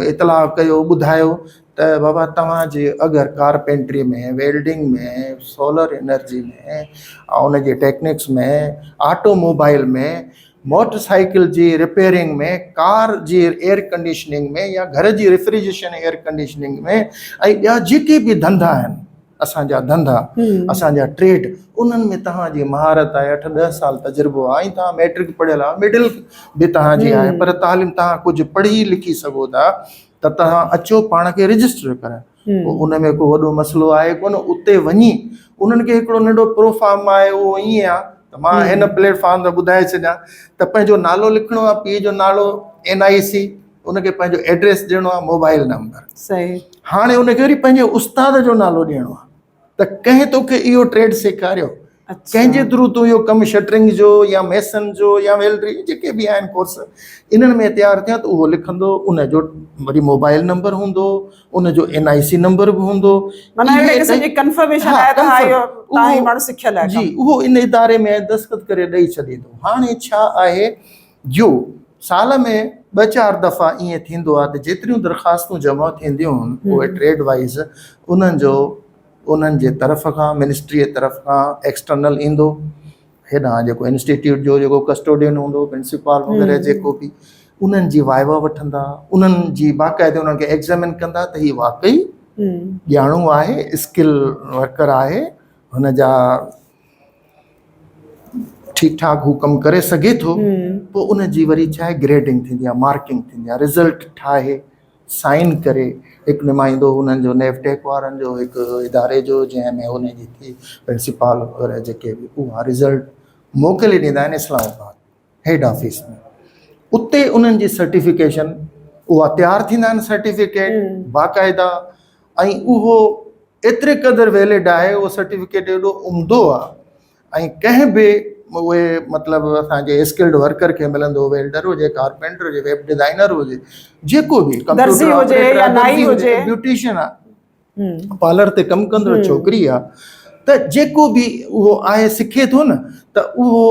इतलाह कयो, ॿुधायो त बाबा तव्हांजे अगरि कारपेंट्री में, वेल्डिंग में, सोलर एनर्जी में, ऐं उनजे टेक्निक्स में, ऑटोमोबाइल में, मोटरसाइकिल जी रिपेयरिंग में, कार जी एयर कंडीशनिंग में, या घर जी रेफ्रिजरेशन एयर कंडीशनिंग में, ऐं ॿिया जेके बि धंधा आहिनि असांजा धंधा, असांजा ट्रेड, उन्हनि में तव्हांजी महारत आहे, 8-10 साल तजुर्बो आहे, ऐं तव्हां मैट्रिक पढ़ियल आहे, मिडिल बि तव्हांजी आहे, पर तालीम तव्हां कुझु पढ़ी लिखी सघो था, त तव्हां अचो पाण खे रजिस्टर करणु। उन में को वॾो मसइलो आहे कोन, उते वञी उन्हनि खे हिकिड़ो नंढो प्रोफार्म आहे, उहो ईअं आहे त मां हिन प्लेटफॉर्म ते ॿुधाए छॾियां त पंहिंजो नालो लिखिणो आहे, पीउ जो नालो NIC, उनखे पंहिंजो एड्रेस ॾियणो आहे, मोबाइल नंबर।
सही।
हाणे उनखे वरी पंहिंजे उस्ताद जो नालो ॾियणो आहे त कंहिं तोखे इहो ट्रेड सेखारियो, कंहिंजे थ्रू तूं इहो कमु शटरिंग जो या मेसन जो या वेल्डरी जेके बि आहिनि कोर्स इन्हनि में तयारु थिया त उहो लिखंदो, उनजो वरी मोबाइल नंबर हूंदो, उनजो NIC नंबर बि हूंदो, जी उहो इन इदारे में दस्तखत करे ॾेई छॾे थो। हाणे छा आहे जो साल में 2-4 दफ़ा ईअं थींदो आहे त जेतिरियूं दरख़्वास्तूं जमा थींदियूं आहिनि उहे ट्रेड वाइज़ उन्हनि जे तरफ़ खां मिनिस्ट्री जे तरफ़ खां एक्सटर्नल ईंदो, हेॾां जेको इंस्टीट्यूट जो जेको कस्टोडियन हूंदो, प्रिंसिपल वग़ैरह जेको बि, उन्हनि जी वाइवा वठंदा, उन्हनि जी बाक़ाइदे उन्हनि खे एग्ज़ामिन कंदा त हीउ वाक़ई ॼाणू आहे, स्किल वर्कर आहे, हुन जा ठीकु ठाक हू कमु करे सघे थो, पोइ उनजी वरी छा आहे ग्रेडिंग थींदी आहे, मार्किंग थींदी आहे, रिज़ल्ट ठाहे साइन करे हिकु नुमाइंदो उन्हनि जो नेवटेक वारनि जो हिकु इदारे जो जंहिंमें उनजी थी प्रिंसिपल वग़ैरह जेके बि उहा रिज़ल्ट मोकिले ॾींदा आहिनि इस्लामाबाद हेड ऑफिस में। उते उन्हनि जी सर्टिफिकेशन उहा तयारु थींदा आहिनि, सर्टिफिकेट बाक़ाइदा, ऐं उहो एतिरे क़दुरु वैलिड आहे, उहो सर्टिफिकेट एॾो उम्दो आहे ऐं कंहिं बि उहे मतिलबु असांजे स्किल्ड वर्कर खे मिलंदो, वेल्डर हुजे, कारपेंटर हुजे, वेब डिज़ाइनर हुजे, जेको बि ब्यूटिशियन आहे, पार्लर ते कमु कंदड़ छोकिरी आहे, त जेको बि उहो आहे सिखे थो न त उहो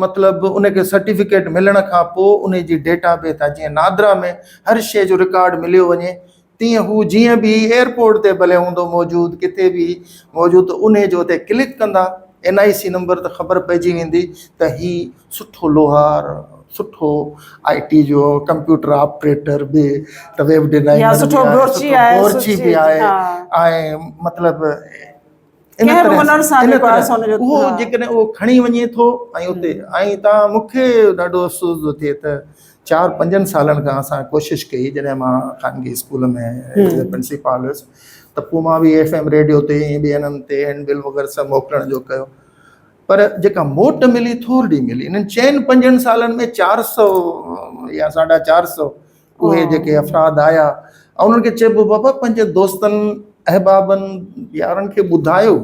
मतिलबु उनखे सर्टिफिकेट मिलण खां पोइ उनजी डेटाबेस आहे, जीअं नादरा में हर शइ जो रिकॉर्ड मिलियो वञे, तीअं हू जीअं बि एयरपोर्ट ते भले हूंदो मौजूदु, किथे बि मौजूदु, उन जो ते क्लिक कंदा NIC नंबर त ख़बर पइजी वेंदी त हीउ सुठो लोहार, सुठो IT जो कंप्यूटर ऑपरेटर बि, त वेब डिज़ाइनर बोरची बि आहे, ऐं मतिलबु उहो जेकॾहिं उहो खणी वञे थो ऐं उते, ऐं तव्हां मूंखे ॾाढो अफ़सोस थो थिए त 4-5 सालनि खां असां कोशिशि कई, जॾहिं मां ख़ानगी स्कूल में प्रिंसिपल हुयुसि त पोइ मां बि FM रेडियो ते ॿियनि ते हैंडबिल वग़ैरह सभु मोकिलण जो कयो, पर जेका मोट मिली थोरी मिली। इन्हनि 4-5 सालनि में 400 या 450 उहे जेके अफ़राद आया, ऐं उन्हनि खे चइबो बाबा पंहिंजे दोस्तनि अहबाबनि यारनि खे ॿुधायो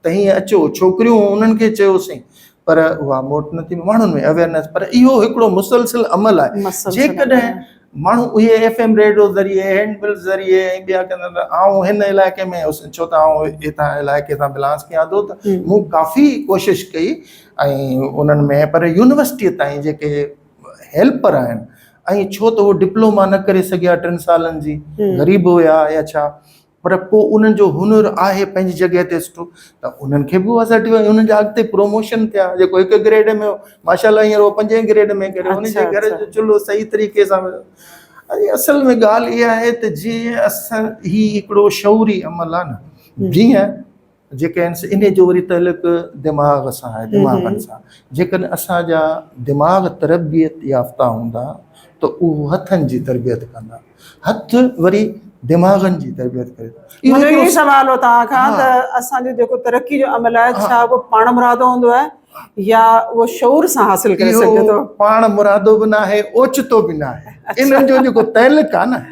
त हीअं अचो, छोकिरियूं उन्हनि खे चयोसीं, पर उहा मोट नथी, माण्हुनि में अवेयरनेस, पर इहो हिकिड़ो मुसलसिल अमल आहे। जेकॾहिं माण्हू इहे FM रेडियो ज़रिए, हैंडबिल ज़रिए ऐं ॿिया कंदा, ऐं हिन इलाइक़े में छो त आउं हितां इलाइक़े सां बिलांस कयां थो, त मूं काफ़ी कोशिशि कई ऐं उन्हनि में, पर यूनिवर्सिटीअ ताईं जेके हेल्पर आहिनि, ऐं छो त उहो डिप्लोमा न करे सघिया 3 सालनि जी, ग़रीब हुया या छा, पर पोइ उन्हनि जो हुनर आहे पंहिंजी जॻह ते सुठो, त उन्हनि खे बि उहा सर्टिफिकेट, उन्हनि जा अॻिते प्रमोशन थिया, जेको 1 ग्रेड में हो माशाल्लाह हींअर उहो 5 ग्रेड में करे, हुनजे घर जो चुल्हो सही तरीक़े सां। असल में ॻाल्हि इहा आहे त जीअं असां हीउ हिकिड़ो शऊरी अमल आहे न, जीअं जेके इन जो वरी तइल्लुक दिमाग़ सां आहे, दिमाग़नि सां, जेकॾहिं असांजा दिमाग़ तरबियत याफ़्ता हूंदा त उहो हथनि जी तरबियत कंदा, हथ वरी दिमाग़नि जी तरबियत करे।
मुंहिंजो इहो सवाल हो तव्हां खां त असांजो जेको तरक़ी जो अमल आहे, छा उहो पाण मुरादो हूंदो आहे या उहो शऊर सां हासिल करे सघे थो?
पाण मुरादो बि न आहे, ओचितो बि न आहे, इन्हनि जो जेको तइल्लुक आहे न,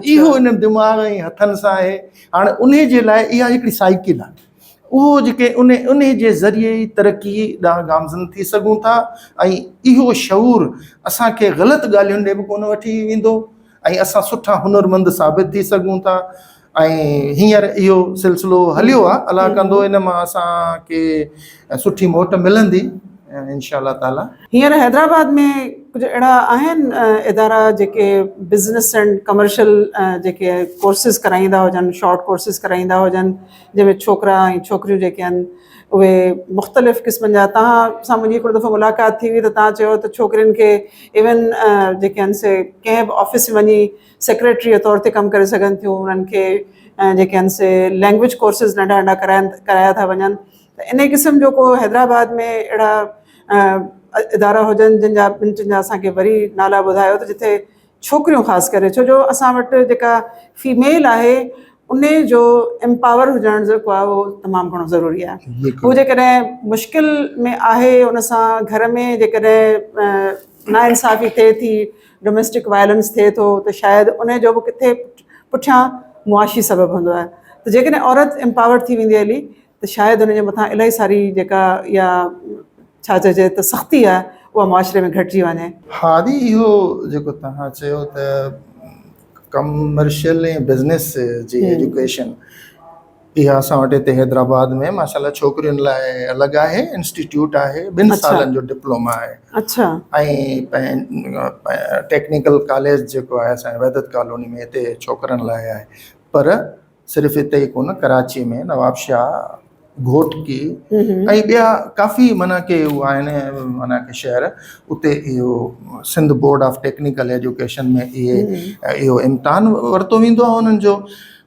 इहो इन दिमाग़ ऐं हथनि सां आहे। हाणे उन जे लाइ इहा हिकिड़ी साइकिल आहे, उहो जेके उन जे ज़रिए ई तरक़ी ॾांहुं गामज़न थी सघूं था, ऐं इहो शऊर असांखे ग़लति ॻाल्हियुनि ॾे बि कोन वठी वेंदो, ऐं असां सुठा हुनरमंद साबित थी सघूं था। ऐं हींअर इहो सिलसिलो हलियो आहे, अलाह कंदो इन मां असांखे सुठी मोट मिलंदी इंशाअल्लाह ताला।
हींअर हैदराबाद में कुझु अहिड़ा आहिनि इदारा जेके बिज़नेस एंड कमर्शियल जेके कोर्सिस कराईंदा हुजनि, शॉर्ट कोर्सिस कराईंदा हुजनि, जंहिंमें छोकिरा ऐं छोकिरियूं जेके आहिनि उहे मुख़्तलिफ़ क़िस्मनि जा, तव्हां सां मुंहिंजी हिकिड़ो दफ़ो मुलाक़ात थी हुई त तव्हां चयो त छोकिरियुनि खे इवन जेके आहिनि से कंहिं बि ऑफिस में वञी सेक्रेटरी जे तौर ते कमु करे सघनि थियूं, उन्हनि खे जेके आहिनि से लैंग्वेज कोर्सिस नंढा नंढा कराया था वञनि, त इन क़िस्म जो को हैदराबाद में अहिड़ा इदारा हुजनि जिन जा 2-3 जा असांखे वरी नाला ॿुधायो त जिथे छोकिरियूं ख़ासि करे, छो जो असां वटि जेका फीमेल आहे उन जो एम्पावर हुजणु जेको आहे उहो तमामु घणो ज़रूरी आहे। हू जेकॾहिं मुश्किल में आहे, उन सां घर में जेकॾहिं नाइंसाफ़ी थिए थी, डोमेस्टिक वायलेंस थिए थो, त शायदि उन जो बि किथे पुठियां मुआशी सबबु हूंदो आहे। त जेकॾहिं औरत एम्पावर थी वेंदी हली त शायदि उनजे मथां इलाही सारी जेका इहा छा चइजे त सख़्ती आहे उहा मुआशरे में घटिजी वञे।
हा दी, इहो जेको तव्हां चयो त कमर्शियल ऐं बिज़नेस जी एजुकेशन, इहा असां वटि हिते हैदराबाद में माशाल्लाह छोकिरियुनि लाइ अलॻि आहे, इंस्टीट्यूट आहे, 2 सालनि जो डिप्लोमा आहे।
अच्छा।
ऐं टेक्निकल कॉलेज जेको आहे असांजे वहदत कॉलोनी में, हिते छोकिरनि लाइ आहे। पर सिर्फ़ु हिते ई कोन, कराची में नवाबशाह, घोटकी ऐं ॿिया काफ़ी माना के उहे आहिनि माना के शहर, उते इहो Sindh board of technical education में इहो इम्तिहान वरितो वेंदो आहे उन्हनि जो।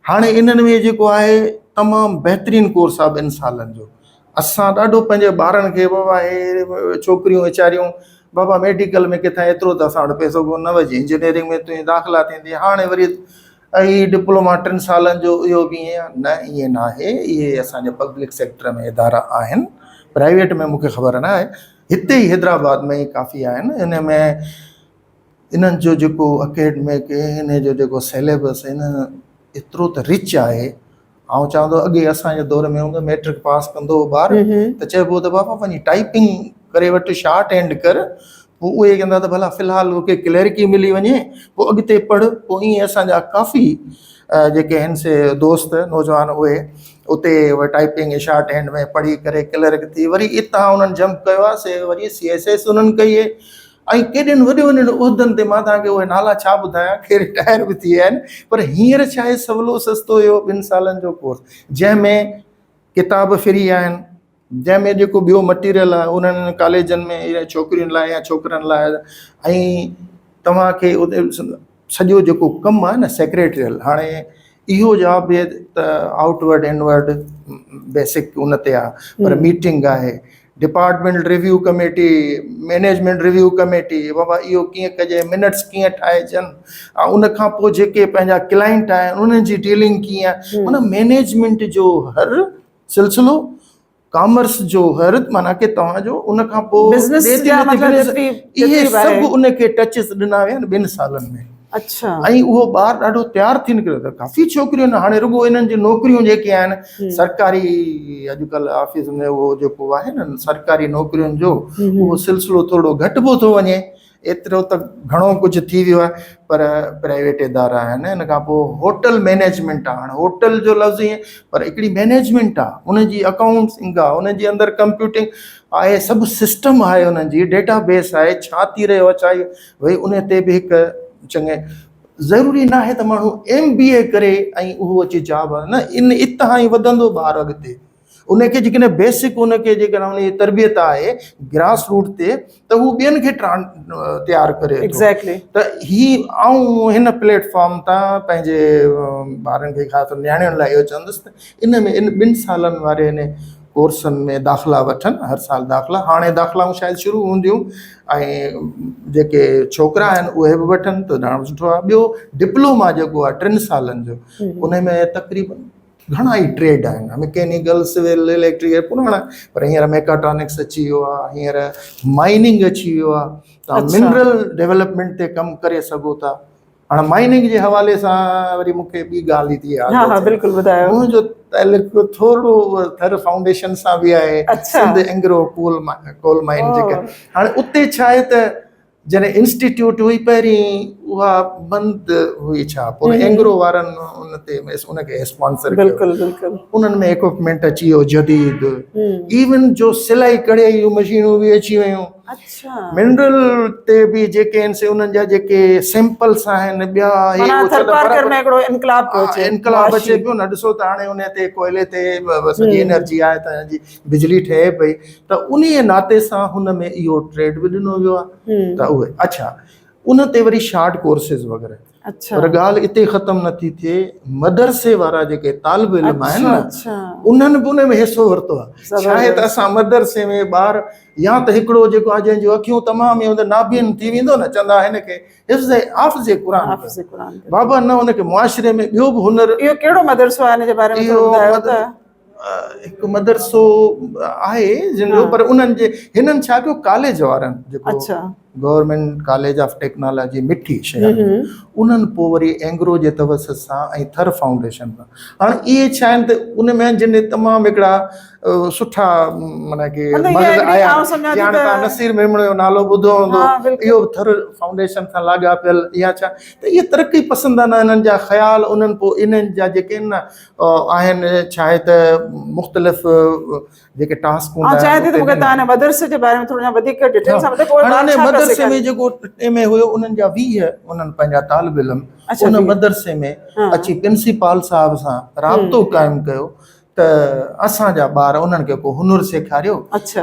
हाणे इन्हनि में जेको आहे तमामु बहितरीनु कोर्स आहे 2 सालनि जो। असां ॾाढो पंहिंजे ॿारनि खे, बाबा हे छोकिरियूं वीचारियूं, बाबा मेडिकल में किथां एतिरो त असां वटि पैसो कोन, न वॼे इंजीनियरिंग में तुंहिंजी दाख़िला थींदी, हाणे वरी ऐं डिप्लोमा 3 सालनि जो, इहो बि ईअं आहे। न, ईअं न आहे। इहे असांजे पब्लिक सेक्टर में इदारा आहिनि, प्राइवेट में मूंखे ख़बर न आहे। हिते ई हैदराबाद में ई काफ़ी आहिनि। इन में इन्हनि जो जेको अकेडमिक, हिन जो जेको सिलेबस आहिनि, एतिरो त रिच आहे। ऐं चवंदो अॻे असांजे दौर में हूंदो, मैट्रिक पास कंदो ॿार त चइबो त बाबा वञी टाइपिंग करे वटि, शॉर्ट हैंड कर। पोइ उहे कंदा त भला फ़िलहालु उनखे क्लैरिकी मिली वञे, पोइ अॻिते पढ़। पोइ ईअं असांजा काफ़ी जेके आहिनि से दोस्त नौजवान, उहे उते टाइपिंग शॉर्ट हैंड में पढ़ी करे क्लर्क थी, वरी इतां उन्हनि जंप कयो आहे से वरी CSS उन्हनि कई आहे। ऐं केॾनि वॾे वॾे उहिदनि ते, मां तव्हांखे उहे नाला छा ॿुधायां, के रिटायर बि थी विया आहिनि। पर हींअर छा आहे, सवलो सस्तो इहो 2 सालनि जो कोर्स, जंहिंमें किताब फ्री आहिनि, जंहिंमें जेको ॿियो मटीरियल आहे उन्हनि कॉलेजनि में छोकिरियुनि लाइ या छोकिरनि लाइ। ऐं तव्हांखे उते सॼो जेको कमु आहे न सेक्रेटरियल, हाणे इहो जॉब त आउटवर्ड इनवर्ड बेसिक उन ते आहे, पर मीटिंग आहे, department review committee, management review committee, बाबा इहो कीअं कजे, मिनट्स कीअं ठाहिजनि, ऐं उनखां पोइ जेके पंहिंजा क्लाइंट आहिनि उन्हनि जी डीलिंग कीअं आहे, माना मैनेजमेंट जो हर सिलसिलो, कॉमर्स जो हर माना के तव्हांजो उनखां पोइ इहे सभु उनखे टचिस ॾिना विया आहिनि 2 सालनि में।
अच्छा।
ऐं उहो ॿार ॾाढो तयारु थी निकिरे त काफ़ी छोकिरियूं आहिनि। हाणे रुॻो इन्हनि जी नौकिरियूं जेके आहिनि सरकारी, अॼुकल्ह ऑफिस में उहो जेको आहे न सरकारी नौकिरियुनि जो, उहो सिलसिलो थोरो घटिबो थो वञे। एतिरो त घणो कुझु थी वियो आहे, पर प्राइवेट इदारा आहिनि। इन खां पोइ होटल मैनेजमेंट आहे। हाणे होटल जो लफ़्ज़ ईअं, पर हिकिड़ी मैनेजमेंट आहे, उनजी अकाउंट्सिंग आहे, उनजे अंदरि कंप्यूटिंग आहे, सभु सिस्टम आहे, उन्हनि जी डेटाबेस आहे, छा थी रहियो आहे, छा भई उन ते बि हिकु चङे, ज़रूरी न आहे त माण्हू MBA करे ऐं उहो अची जॉब आहे, न, इन इतां ई वधंदो ॿार अॻिते। उनखे जेकॾहिं बेसिक उनखे जेकॾहिं उनजी तरबियत आहे ग्रास रूट ते, त हू ॿियनि खे तयारु करे।
एग्ज़ैक्टली।
त ऐं हिन प्लेटफॉर्म तां पंहिंजे ॿारनि खे, ख़ासि नियाणियुनि लाइ इहो चवंदुसि त इन में इन 2 सालनि वारे इन कोर्सनि में दाख़िला वठनि, हर साल दाख़िला। हाणे दाख़िलाऊं शायदि शुरू हूंदियूं, ऐं जेके छोकिरा आहिनि उहे बि वठनि त ॾाढो सुठो आहे। ॿियो डिप्लोमा जेको आहे 3 सालनि जो, उन में तक़रीबन घणा ई ट्रेड आहिनि, मैकेनिकल, सिविल, इलेक्ट्रिकल, पुराणा, पर हींअर मेकाट्रॉनिक्स अची वियो आहे, हींअर माइनिंग अची वियो आहे। तव्हां मिनरल डेवलपमेंट ते कमु करे सघो था। हाणे माइनिंग जे हवाले सां वरी मूंखे ॿी ॻाल्हि ई थी आहे।
हा, बिल्कुलु ॿुधायो।
मुंहिंजो तइल्लुक़ु थोरो थर फाउंडेशन सां बि आहे, सिंध एंग्रो कोल माइन जेका। हाणे उते छा आहे त जॾहिं इंस्टीट्यूट हुई पहिरीं, उहा बंदि हुई, छा पोइ एंग्रो वारनि उन ते उनखे स्पॉन्सर कयो। उन्हनि में इक्विपमेंट अची वियो जदीद, इवन जो सिलाई कढ़ाई जूं मशीनूं बि अची वियूं।
अच्छा।
मिनरल ते बि जेके आहिनि से उन्हनि जा जेके सैंपल्स आहिनि ॿिया, इनकलाब अचे पियो न। ॾिसो त हाणे उन ते कोयले ते सॼी एनर्जी आहे त जी बिजली ठहे पई, त उन नाते सां हुन में इहो ट्रेड बि ॾिनो वियो आहे। त उहे अच्छा, उन ते वरी शार्ट कोर्सिस वग़ैरह। पर ॻाल्हि इते ख़तमु नथी थिए, मदरसे वारा जेके तालिब इल्म आहिनि न, उन्हनि बि उन में हिसो वरितो आहे। छा आहे त असां मदरसे में ॿार, या त हिकिड़ो जेको आहे जंहिंजूं अखियूं तमामु नाबीन थी वेंदो न, चवंदा हिनखे हाफ़िज़े क़ुरान, बाबा न हुनखे मुआशरे में ॿियो बि हुनर। इहो कहिड़ो मदरसो आहे, हिन जे बारे में ॿुधायो त? हिकु मदरसो आहे जिन जो, पर उन्हनि जे हिननि छा कयो, कॉलेज वारनि जेको गवर्नमेंट कॉलेज ऑफ टेक्नोलॉजी मिठी शहर में उन्हनि पोइ वरी एंग्रो जे तवसत सां ऐं थर फाउंडेशन सां हाणे इहे छा आहिनि त उन में जिन तमामु हिकिड़ा सुठा माना कि
मतलब
मदद
ये हिकिड़ी
आया
आउं सम्झां थी
हाणे
त-
तव्हां नसीर मेमणे जो नालो ॿुधो हूंदो
हाँ, बिल्कुलु।
इहो थर फाउंडेशन सां लाॻापियल या छा त इहे तरक़ी पसंदाना इन्हनि जा ख़्याल उन्हनि पोइ इन्हनि जा जेके आहिनि न आहिनि छा आहे त मुख़्तलिफ़ जेके टास्क हूंदा
ऐं चाहियां थी त
उते
मूंखे
ॾिना।
तव्हां हिन मदरसे जे बारे में थोरो वधीक डिटेल सां ॿुधायो, पोइ
हाणे
ॿार
उन
छा पिया
मदरसे
सिखनि?
में जेको टे में हुयो उन्हनि जा 20 उन्हनि पंहिंजा तालिब इल्म
अच्छा,
उन
20
मदरसे में
हाँ।
अची प्रिंसिपाल साहब सां राब्तो क़ाइमु कयो त असांजा ॿार उन्हनि खे को हुनुर सेखारियो।
अच्छा,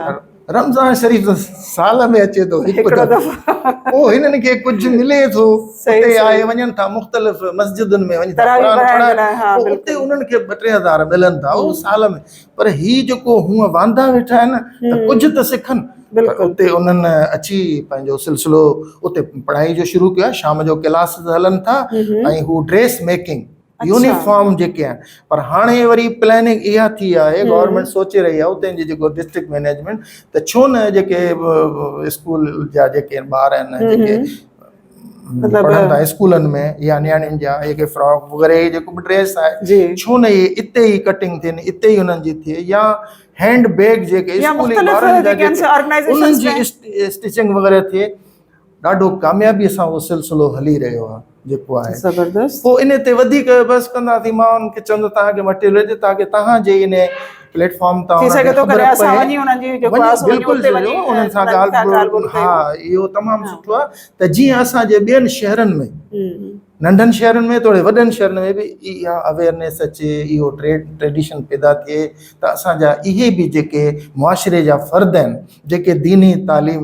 रमज़ान शरीफ़ त साल में अचे थो हिकु
हिकिड़ो
दफ़ो,
दफ़ो
पोइ हिननि खे कुझु मिले थो
सही,
उते
सही।
आए वञनि था मुख़्तलिफ़ मस्जिदुनि में वञी था
तरावी
क़ुरान
पढ़ाइण जे
पढ़ाइण,
लाइ, हाँ,
पोइ उते
बिल्कुलु।
उन्हनि खे 2-3 हज़ार मिलनि था उहो साल में। पर ही जेको हूअं वांदा वेठा आहिनि त कुझु त सिखनि।
बिल्कुलु।
उते उन्हनि अची पंहिंजो सिलसिलो उते पढ़ाई जो शुरू कयो आहे, शाम जो क्लास हलनि था ऐं हू ड्रेस मेकिंग यूनिफॉर्म जेके आहिनि। पर हाणे वरी प्लानिंग इहा थी आहे, गवर्नमेंट सोचे रही आहे उते जी जेको डिस्ट्रिक्ट मैनेजमेंट त छो न जेके स्कूल जा जेके ॿार आहिनि जेके
मतलब
पढ़नि था स्कूलनि में या नियाणियुनि जा जेके फ्रॉक वग़ैरह जेको बि ड्रेस आहे
जी।
छो न इहे इते ई कटिंग थियनि, इते ई उन्हनि जी थिए, या हैंड बैग जेके
या
स्कूली
मुख़्तलिफ़
ॿारनि जा
जेके आहिनि
जेके
ऑर्गेनाइज़ेशन्स
उन्हनि जी स्टिचिंग वग़ैरह थिए। ॾाढो कामयाबीअ सां उहो सिलसिलो हली रहियो आहे जेको आहे।
ज़बरदस्त।
पोइ इन ते वधीक बसि कंदासीं, मां उनखे चवंदो तव्हांखे मटेरियल ॾे ताकी तव्हांजे इन प्लेटफॉर्म तां
थी सघे
उनखे
थो
ख़बर
करे असां
पए।
वञी उन्हनि जी जेको
वञी
आहे सो वञी
बिल्कुलु
उते
ज़रूरु
वञी
उन्हनि सां
उन्हनि सां ॻाल्हि ॿोल
हा,
कयूं।
इहो तमामु सुठो आहे त जीअं असांजे ॿियनि शहरनि में नंढनि शहरनि में थोरे वॾनि शहरनि में बि इहा अवेयरनेस अचे, इहो ट्रेडिशन पैदा थिए त असांजा इहे बि जेके मुआशिरे जा फ़र्द आहिनि जेके दीनी तालीम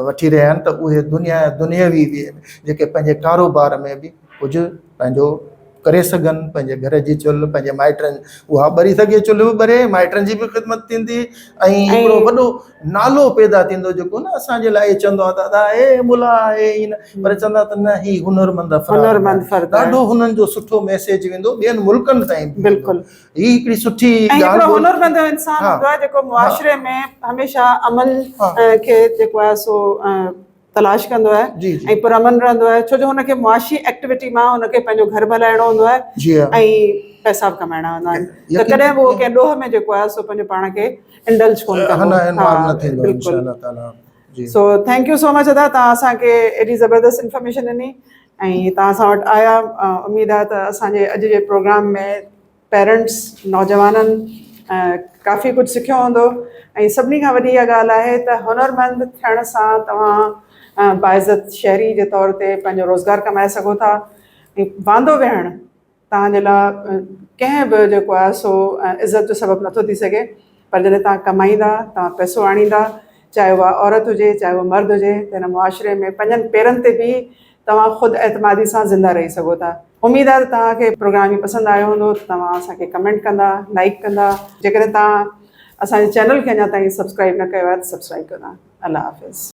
वठी रहिया आहिनि त उहे दुनियावी बि जेके पंहिंजे कारोबार में बि कुझु पंहिंजो करे सघनि, पंहिंजे घर जी चुल्हि पंहिंजे माइटनि उहा ॿरी सघे, चुल्हि बि ॿरे, माइटनि जी बि ख़िदमत थींदी ऐं हिकिड़ो वॾो नालो पैदा थींदो जेको न असांजे लाइ चवंदो आहे दादा हे मुला हे इन, पर चवंदा त न ही हुनरमंद
हुनरमंद फ़र्द आहे।
ॾाढो हुननि जो सुठो मैसेज वेंदो ॿियनि मुल्कनि ताईं बि
बिल्कुलु।
वेंदो। ही हिकिड़ी सुठी
ऐं हिकिड़ो
ॻाल्हि
हुनरमंद इंसान हूंदो आहे जेको मुआशिरे में हमेशह अमन खे जेको आहे सो तलाश कंदो आहे
जी, जी।
ऐं पुरअमन रहंदो आहे, छो जो हुनखे मुआशी एक्टिविटी मां हुनखे पंहिंजो घर हलाइणो हूंदो आहे
जी हाँ।
ऐं पैसा बि कमाइणा हूंदा आहिनि, त
यकीन-
कॾहिं बि उहो कंहिं ॾोह में जेको आहे सो पंहिंजो पाण खे इंडल्ज कोन कंदो।
न थींदो
बिल्कुलु।
इंशाअल्लाह ताला। जी।
So thank you so much अदा, तव्हां असांखे एॾी ज़बरदस्त इंफॉर्मेशन ॾिनी ऐं तव्हां असां वटि आया। उमेदु आहे त असांजे अॼु जे प्रोग्राम में पेरेंट्स नौजवाननि काफ़ी कुझु सिखियो हूंदो ऐं सभिनी खां वॾी इहा ॻाल्हि आहे त हुनरमंद थियण सां तव्हां बाइज़त शहरी जे तौर ते पंहिंजो रोज़गार कमाए सघो था ऐं वांदो विहणु तव्हांजे लाइ कंहिं बि जेको आहे सो इज़त जो सबबु नथो थी सघे, पर जॾहिं तव्हां कमाईंदा, तव्हां पैसो आणींदा, चाहे उहा औरत हुजे चाहे उहा मर्द हुजे, त हिन मुआशिरे में पंहिंजनि पेरनि ते बि तव्हां ख़ुदि एतमादी सां ज़िंदा रही सघो था। उमेदु आहे त तव्हांखे प्रोग्राम ई पसंदि आयो हूंदो, तव्हां असांखे कमेंट कंदा, लाइक कंदा। जेकॾहिं तव्हां असांजे चैनल खे अञा ताईं सब्सक्राइब न कयो आहे त सब्सक्राइब कंदा। अल्लाह हाफ़िज़।